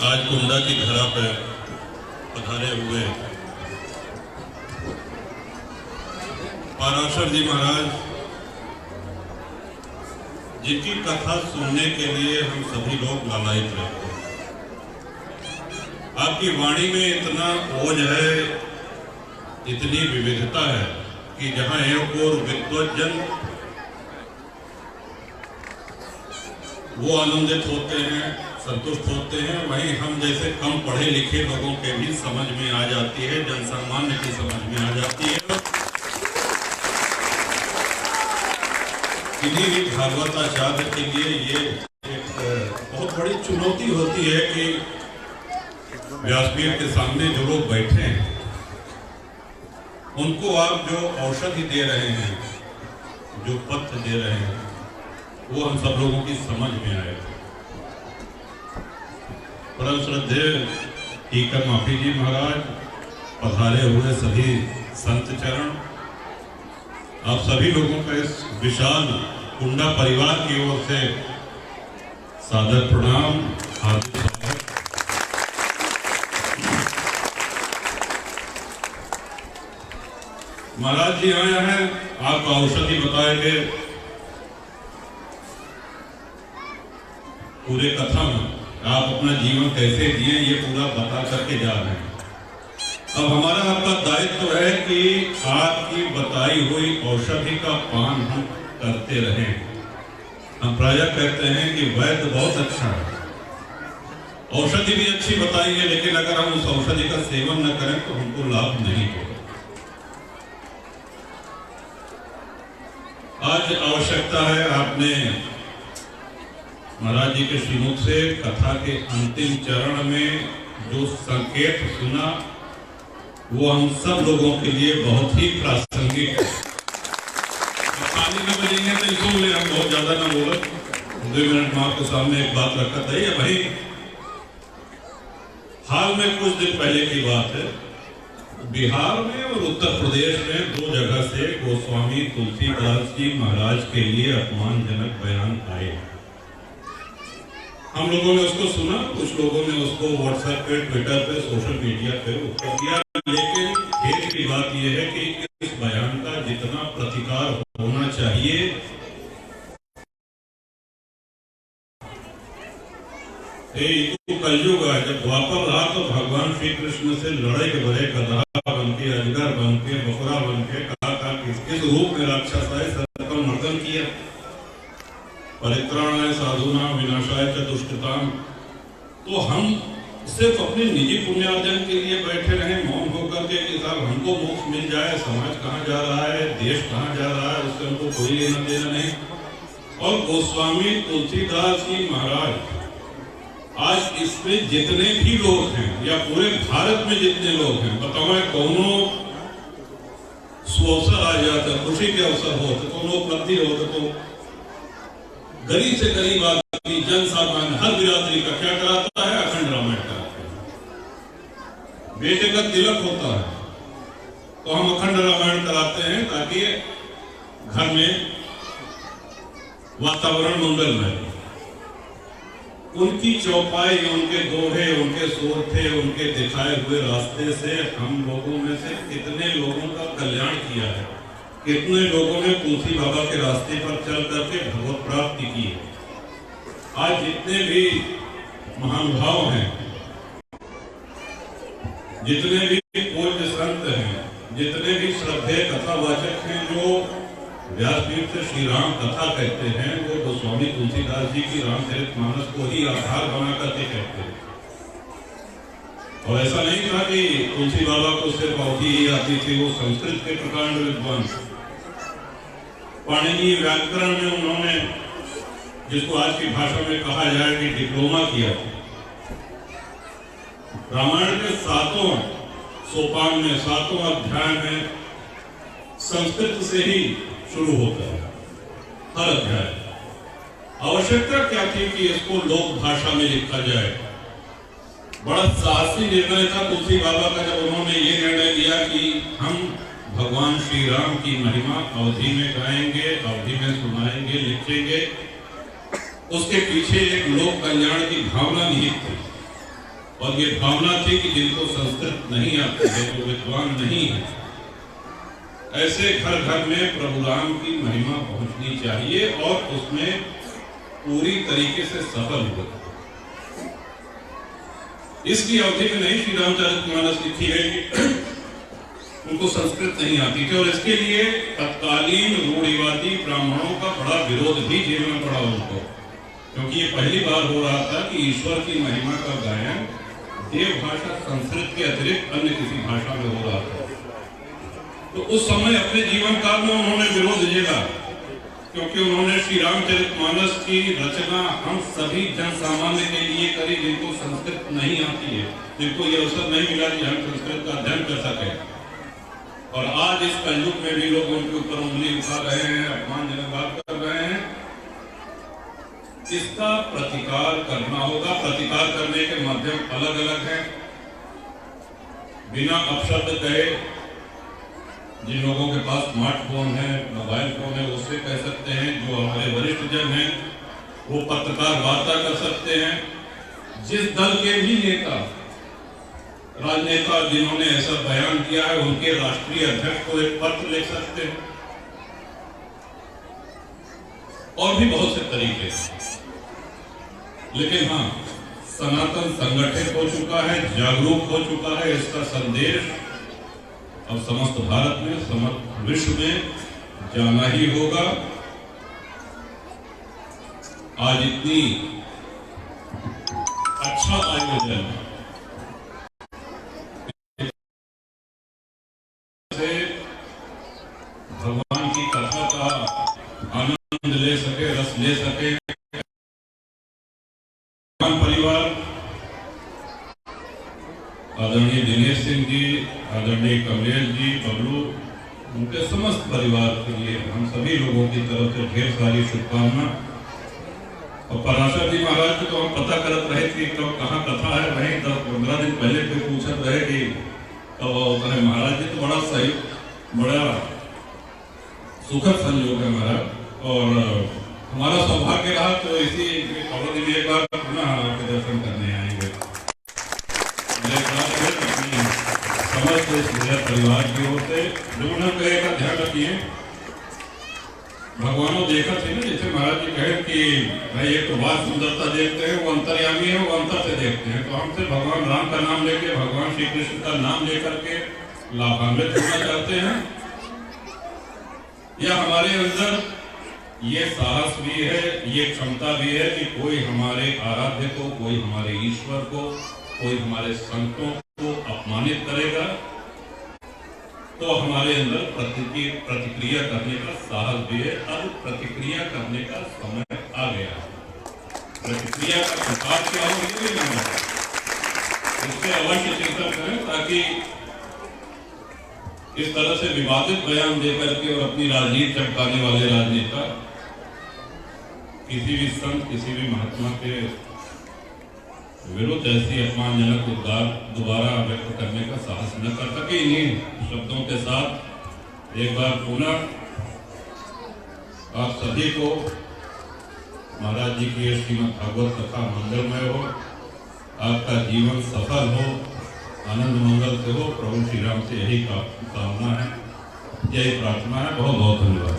आज कुंडा की धरा पर पधारे हुए पराशर जी महाराज, जिनकी कथा सुनने के लिए हम सभी लोग लालायित रहते हैं। आपकी वाणी में इतना ओज है, इतनी विविधता है कि जहां एक और विद्वज्जन वो आनंदित होते हैं, संतुष्ट होते हैं, वहीं हम जैसे कम पढ़े लिखे लोगों के भी समझ में आ जाती है, जनसामान्य की समझ में आ जाती है। किन्हीं भी भागवताचार्य के लिए ये एक बहुत बड़ी चुनौती होती है कि व्यासपीठ के सामने जो लोग बैठे हैं उनको आप जो औषधि दे रहे हैं, जो पत्र दे रहे हैं, वो हम सब लोगों की समझ में आए। परम श्रद्धेय टीकर माफी जी महाराज, पधारे हुए सभी संत चरण, आप सभी लोगों का इस विशाल कुंडा परिवार की ओर से सादर प्रणाम, हार्दिक स्वागत। महाराज जी आए हैं, आपको औषधि बताएंगे। पूरे कथा में आप अपना जीवन कैसे जिए ये पूरा बता करके जा रहे हैं। अब हमारा आपका दायित्व है कि आपकी बताई हुई औषधि का पान हम करते रहें। हम प्रायः कहते हैं कि वैद्य बहुत अच्छा है, औषधि भी अच्छी बताई है, लेकिन अगर हम उस औषधि का सेवन न करें तो हमको लाभ नहीं होगा। आज आवश्यकता है, आपने महाराज जी के श्रीमुख से कथा के अंतिम चरण में जो संकेत सुना वो हम सब लोगों के लिए बहुत ही प्रासंगिक है। पानी न बजेंगे तो सुन ले, हम बहुत ज्यादा ना बोले। 2 मिनट में आपके सामने एक बात रखा था। ये भाई हाल में कुछ दिन पहले की बात है, बिहार में और उत्तर प्रदेश में 2 जगह से गोस्वामी तुलसीदास जी महाराज के लिए अपमानजनक बयान आए। हम लोगों ने उसको सुना, कुछ लोगों ने उसको व्हाट्सएप पे, ट्विटर पे, सोशल मीडिया पे उत्तर दिया, लेकिन खेद की बात यह है कि इस बयान का जितना प्रतिकार होना चाहिए तो कलयुग है। जब द्वापर रहा तो भगवान श्री कृष्ण से लड़ाई के बड़े गधा बन के, अजगर बन के, बकरा बन के, कहा किस रूप में राक्षस आए, सबका मर्दन किया। परित्राणाय साधूनां विनाशाय च दुष्कृताम्। तो हम सिर्फ अपने निजी पुण्यार्जन के लिए बैठे रहे मौन होकर के कि साहब हमको मोक्ष मिल जाए, समाज कहाँ जा रहा है, देश कहाँ जा रहा है, उससे हमको कोई लेना देना नहीं। और गोस्वामी तुलसीदास जी महाराज, आज इसमें जितने भी लोग हैं या पूरे भारत में जितने लोग हैं, बताओ कौनों सुअवसर आ जाता, खुशी के अवसर हो तो कौनों उपलब्धि हो तो गरीब से गरीब आदमी, जन सामान्य, हर बिरादरी का क्या कराता है? अखंड रामायण कराता है। बेटे का तिलक होता है तो हम अखंड रामायण कराते हैं ताकि घर में वातावरण मंगलमय। उनकी चौपाई, उनके दोहे, उनके सोरठे, उनके दिखाए हुए रास्ते से हम लोगों में से कितने लोगों का कल्याण किया है, कितने लोगों ने तुलसी बाबा के रास्ते पर चल करके भगवत प्राप्ति की है। आज जितने भी महानुभाव हैं, जितने भी पूज्य संत हैं, जितने भी श्रद्धेय कथावाचक हैं, जो व्यासपीठ से श्री राम कथा कहते हैं, वो गोस्वामी तुलसीदास जी की रामचरितमानस को ही आधार बना करके कहते हैं। और ऐसा नहीं था कि तुलसी बाबा को सिर्फ अवधि ही आती थी, वो संस्कृत के प्रकांड विद्वान। पाणिनीय व्याकरण में उन्होंने, जिसको आज की भाषा में कहा जाए कि डिप्लोमा किया, रामायण के 7 सोपान में, 7 अध्याय में संस्कृत से ही शुरू होता है हर अध्याय। आवश्यकता क्या थी कि इसको लोक भाषा में लिखा जाए? बड़ा साहसी निर्णय था तुलसी बाबा का, जब उन्होंने ये निर्णय लिया कि हम भगवान श्री राम की महिमा अवधि में गाएंगे, अवधि में सुनाएंगे, लिखेंगे। उसके पीछे एक लोक कल्याण की भावना निहित थी। और ये भावना थी कि जिनको संस्कृत नहीं आती है, जो विद्वान नहीं है, ऐसे घर घर में प्रभु राम की महिमा पहुंचनी चाहिए और उसमें पूरी तरीके से सफल हो। इसकी अवधि में नहीं श्री रामचरितमानस लिखी है कि उनको संस्कृत नहीं आती थी, और इसके लिए तत्कालीन रूढ़िवादी ब्राह्मणों का बड़ा विरोध भी झेलना पड़ा उनको, क्योंकि ये पहली बार हो रहा था कि ईश्वर की महिमा का गायन देव भाषा संस्कृत के अतिरिक्त अन्य किसी भाषा में हो रहा था। तो उस समय अपने जीवन काल में उन्होंने विरोध झेला, क्योंकि उन्होंने श्री रामचरितमानस की रचना हम सभी जन सामान्य के लिए करी, जिनको संस्कृत नहीं आती है, जिनको ये अवसर नहीं मिला कि हम संस्कृत का अध्ययन कर सके। और आज इस कलयुग में भी लोग उनके ऊपर उंगली उठा रहे हैं, अपमानजनक बात कर रहे हैं। इसका प्रतिकार करना होगा। प्रतिकार करने के माध्यम अलग अलग हैं। बिना अपशब्द कहे, जिन लोगों के पास स्मार्टफोन है, मोबाइल फोन है, उससे कह सकते हैं। जो हमारे वरिष्ठ जन हैं वो पत्रकार वार्ता कर सकते हैं। जिस दल के भी नेता, राजनेता जिन्होंने ऐसा बयान किया है, उनके राष्ट्रीय अध्यक्ष को एक पत्र लिख सकते हैं, और भी बहुत से तरीके। लेकिन हाँ, सनातन संगठित हो चुका है, जागरूक हो चुका है। इसका संदेश अब समस्त भारत में, समस्त विश्व में जाना ही होगा। आज इतनी अच्छा आयोजन से भगवान की कथा का आनंद ले सके, रस ले सके। परिवार आदरणीय दिनेश सिंह जी, आदरणीय कमलेश जी, बबलू, उनके समस्त परिवार के लिए हम सभी लोगों की तरफ से ढेर सारी शुभकामना। और पराशर जी महाराज को तो हम पता करत रहे कि कब कहाँ कथा है, वहीं 10-15 दिन पहले कोई पूछत रहे कि कब होता है। महाराज जी तो बड़ा सही, बड़ा सुखद संयोग है महाराज, और हमारा सौभाग्य रहा तो इसी खबर में एक बार पुनः आपके दर्शन करने आएंगे। समस्त मेरे परिवार की ओर से जो न कहेगा ध्यान रखिए। भगवानों देखा थे ना, जैसे महाराज जी कहे कि भाई एक तो बात सुंदरता देखते हैं, वो अंतर्यामी है, वो अंतर से देखते हैं। तो हमसे भगवान राम का नाम लेके, भगवान श्री कृष्ण का नाम लेकर के लाभान्वित होना चाहते हैं। या हमारे अंदर ये साहस भी है, ये क्षमता भी है कि कोई हमारे आराध्य को, कोई हमारे ईश्वर को, कोई हमारे संतों को अपमानित करेगा तो हमारे अंदर प्रतिक्रिया करने का साहस भी है। अब प्रतिक्रिया करने का समय आ गया है। प्रतिक्रिया का प्रकार क्या हो, ये भी नहीं है, इससे अवश्य चिंतन करें, ताकि इस तरह से विवादित बयान देकर के और अपनी राजनीति चमकाने वाले राजनेता किसी भी संत, किसी भी महात्मा के विरुद्ध ऐसी अपमानजनक उद्गार दोबारा व्यक्त करने का साहस न कर सके। इन्हीं शब्दों के साथ एक बार पुनः आप सभी को महाराज जी की श्रीमद् भागवत कथा मंगलमय हो, आपका जीवन सफल हो, आनंद मंगल से हो। प्रभु श्री राम से यही कामना है, यही प्रार्थना है। बहुत बहुत धन्यवाद।